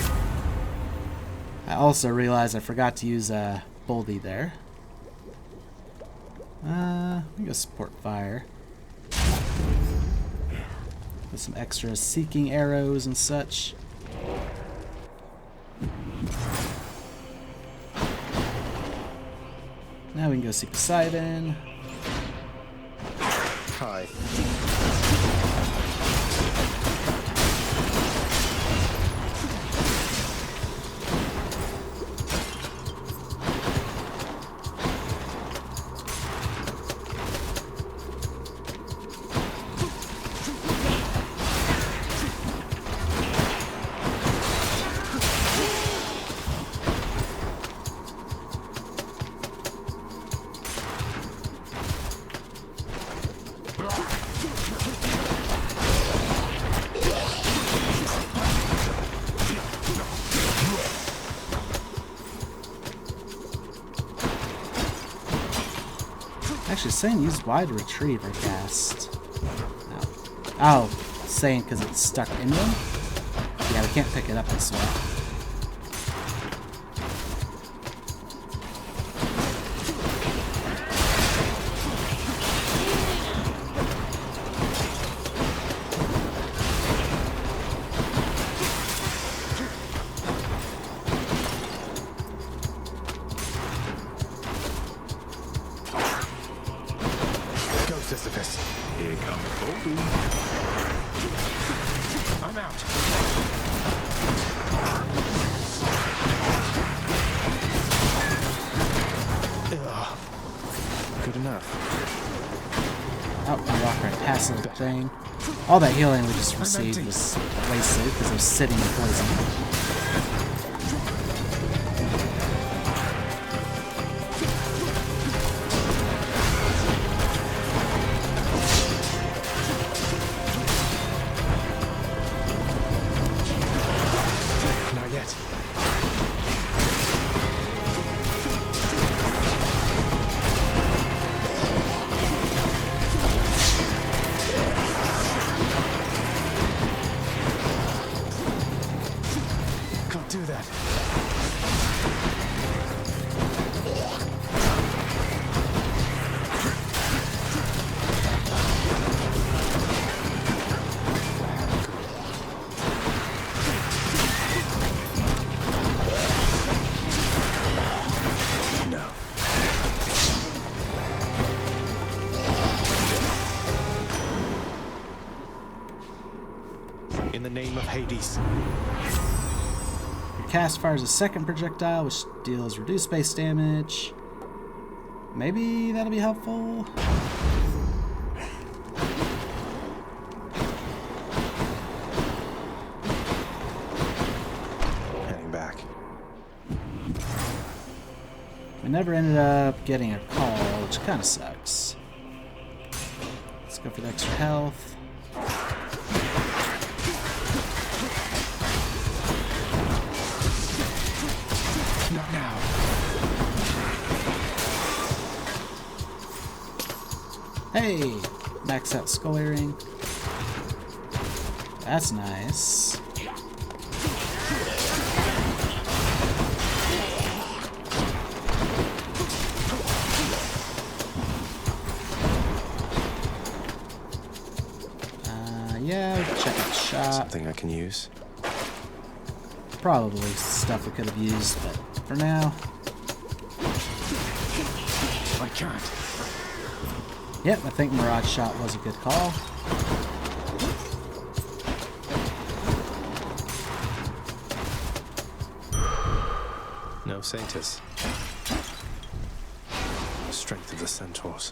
Speaker 2: I also realized I forgot to use Boldy there. I'm gonna support fire. With some extra seeking arrows and such. Now we can go see Poseidon.
Speaker 1: Hi.
Speaker 2: Actually, saying use wide retrieve or cast. No. Oh, saying because it's stuck in them? Yeah, we can't pick it up this way.
Speaker 11: Here comes Poseidon.
Speaker 12: I'm out.
Speaker 1: Ugh. Good enough.
Speaker 2: Oh, I walk right past the thing. All that healing we just received was wasted because I was sitting in poison.
Speaker 12: Do that.
Speaker 1: No. In the name of Hades.
Speaker 2: Cast fires a second projectile, which deals reduced base damage. Maybe that'll be helpful.
Speaker 1: Heading back.
Speaker 2: We never ended up getting a call, which kind of sucks. Let's go for the extra health.
Speaker 12: Not now.
Speaker 2: Hey! Max out skull earring. That's nice. Yeah, we can check out the shop.
Speaker 1: Something I can use.
Speaker 2: Probably stuff we could have used, but for now.
Speaker 12: I can't.
Speaker 2: Yep, I think Mirage Shot was a good call.
Speaker 1: O Sanctus. The strength of the centaurs.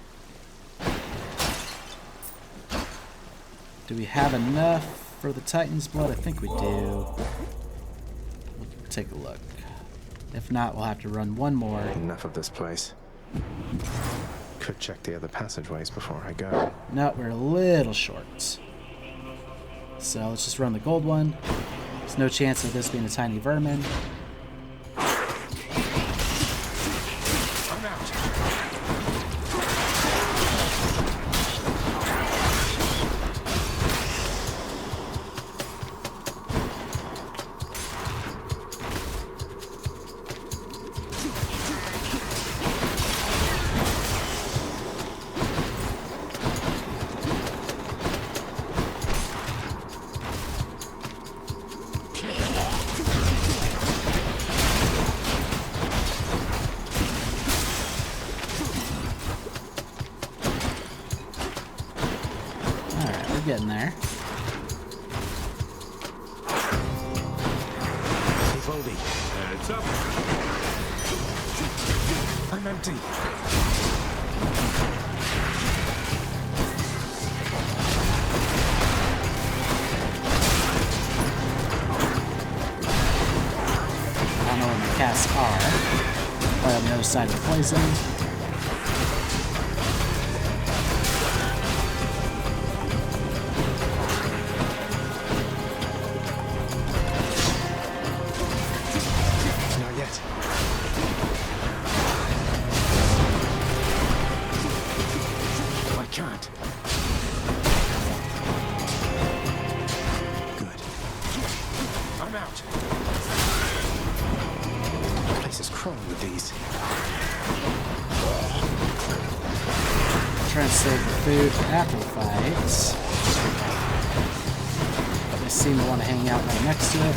Speaker 2: Do we have enough for the Titan's blood? I think we do. We'll take a look. If not, we'll have to run one more.
Speaker 1: Enough of this place. Could check the other passageways before I go.
Speaker 2: No, we're a little short. So let's just run the gold one. There's no chance of this being a tiny vermin.
Speaker 12: I'm out.
Speaker 2: Getting there.
Speaker 12: Hey, Baldy. Heads up. I'm empty.
Speaker 2: I don't know where my casts are. Probably on the other side of the poison. Trying to save the food for apple fights. But they seem to want to hang out right next to it.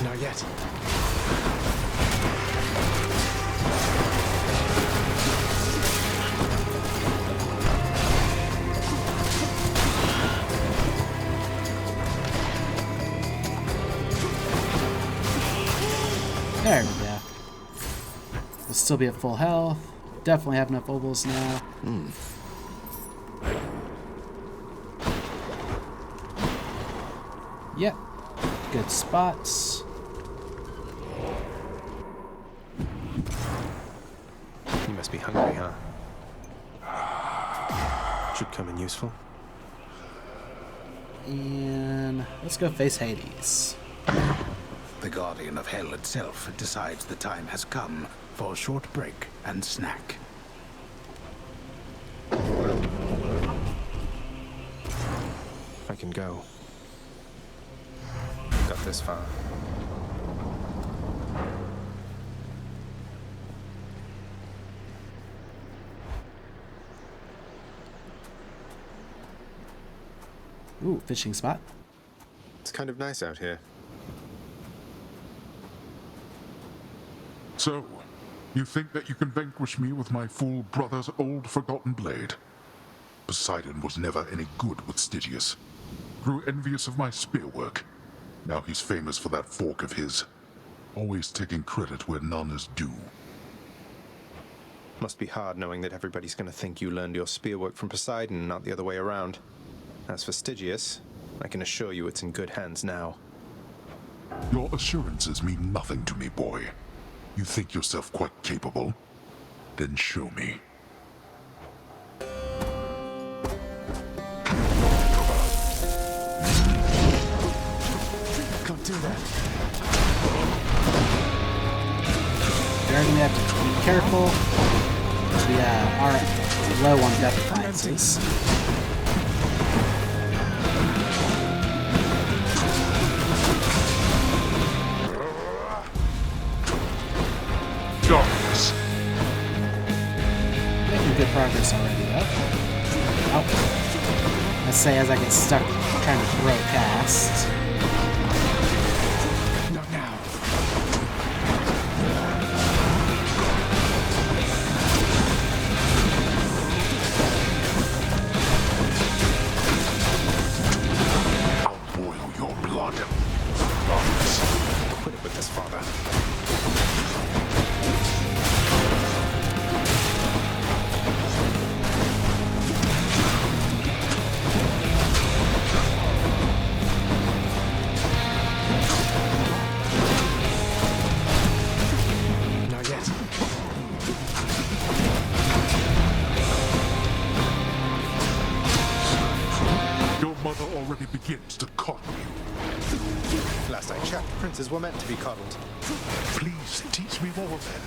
Speaker 1: Not yet.
Speaker 2: There we go. We'll still be at full health. Definitely have enough obols now. Yep. Good spots.
Speaker 1: You must be hungry, huh? Should come in useful.
Speaker 2: And let's go face Hades.
Speaker 8: The Guardian of Hell itself decides the time has come for a short break and snack.
Speaker 1: I can go. Got this far.
Speaker 2: Ooh, fishing spot.
Speaker 1: It's kind of nice out here.
Speaker 3: So, you think that you can vanquish me with my fool brother's old forgotten blade? Poseidon was never any good with Stygius. Grew envious of my spearwork. Now he's famous for that fork of his. Always taking credit where none is due.
Speaker 1: Must be hard knowing that everybody's going to think you learned your spearwork from Poseidon, not the other way around. As for Stygius, I can assure you it's in good hands now.
Speaker 3: Your assurances mean nothing to me, boy. You think yourself quite capable? Then show me.
Speaker 12: Don't do that.
Speaker 2: We're going to have to be careful. We are low on death defiances.
Speaker 3: Darkness.
Speaker 2: Making good progress already, though. Oh. Let's say as I get stuck trying to throw cast.
Speaker 12: Not now.
Speaker 3: begins to coddle you.
Speaker 1: Last I checked, princes were meant to be coddled.
Speaker 3: Please teach me more then.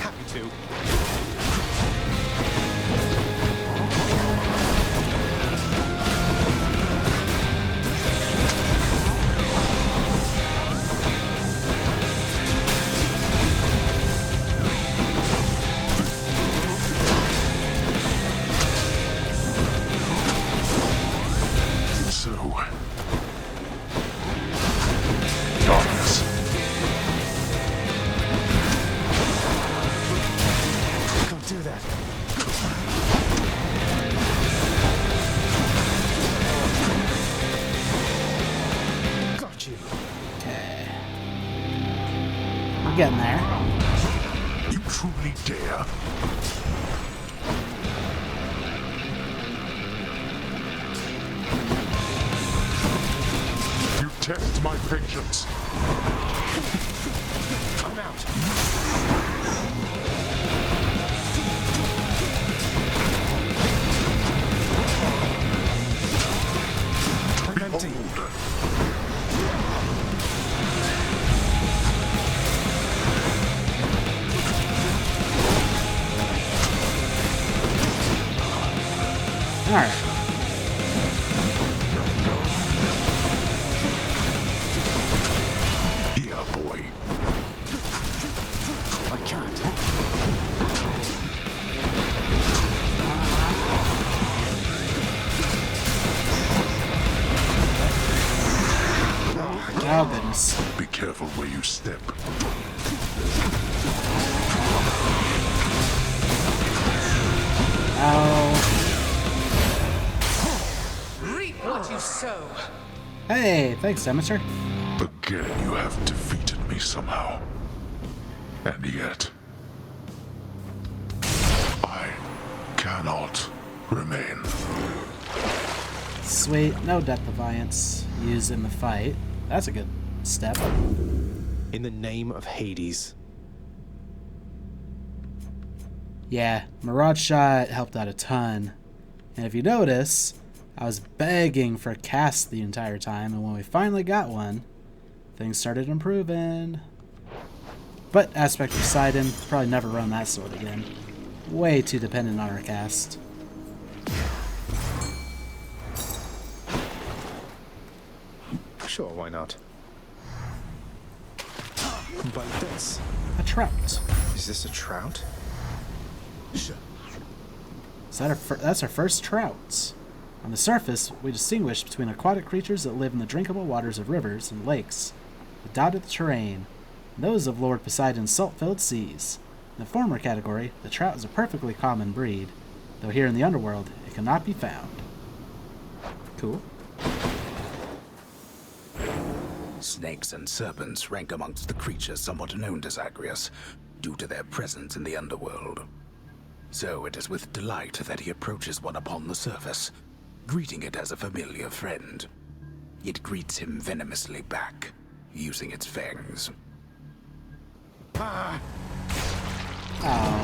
Speaker 1: Happy to.
Speaker 2: Getting there.
Speaker 3: You truly dare? You test my patience.
Speaker 1: I'm out. I'm empty.
Speaker 2: Alright.
Speaker 3: Yeah, boy.
Speaker 12: I can't.
Speaker 2: Oh, goodness.
Speaker 3: Be careful where you step.
Speaker 2: Oh.
Speaker 4: What you sow.
Speaker 2: Hey, thanks, Demeter.
Speaker 3: Again, you have defeated me somehow. And yet, I cannot remain.
Speaker 2: Sweet, no Death Defiance used in the fight. That's a good step.
Speaker 1: In the name of Hades.
Speaker 2: Yeah, Mirage Shot helped out a ton. And if you notice, I was begging for a cast the entire time, and when we finally got one, things started improving. But Aspect Poseidon, probably never run that sword again. Way too dependent on our cast.
Speaker 1: Sure, why not? But this...
Speaker 2: A trout.
Speaker 1: Is this a trout?
Speaker 2: Is that's our first trout. On the surface, we distinguish between aquatic creatures that live in the drinkable waters of rivers and lakes, the dotted terrain, and those of Lord Poseidon's salt-filled seas. In the former category, the trout is a perfectly common breed, though here in the underworld, it cannot be found. Cool.
Speaker 8: Snakes and serpents rank amongst the creatures somewhat known to Zagreus, due to their presence in the underworld. So it is with delight that he approaches one upon the surface, greeting it as a familiar friend. It greets him venomously back, using its fangs.
Speaker 2: Oh,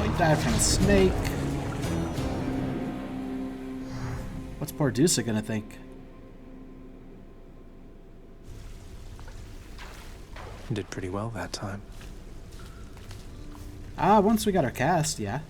Speaker 2: he died from a snake. What's poor Dusa gonna think?
Speaker 1: Did pretty well that time.
Speaker 2: Once we got our cast, yeah.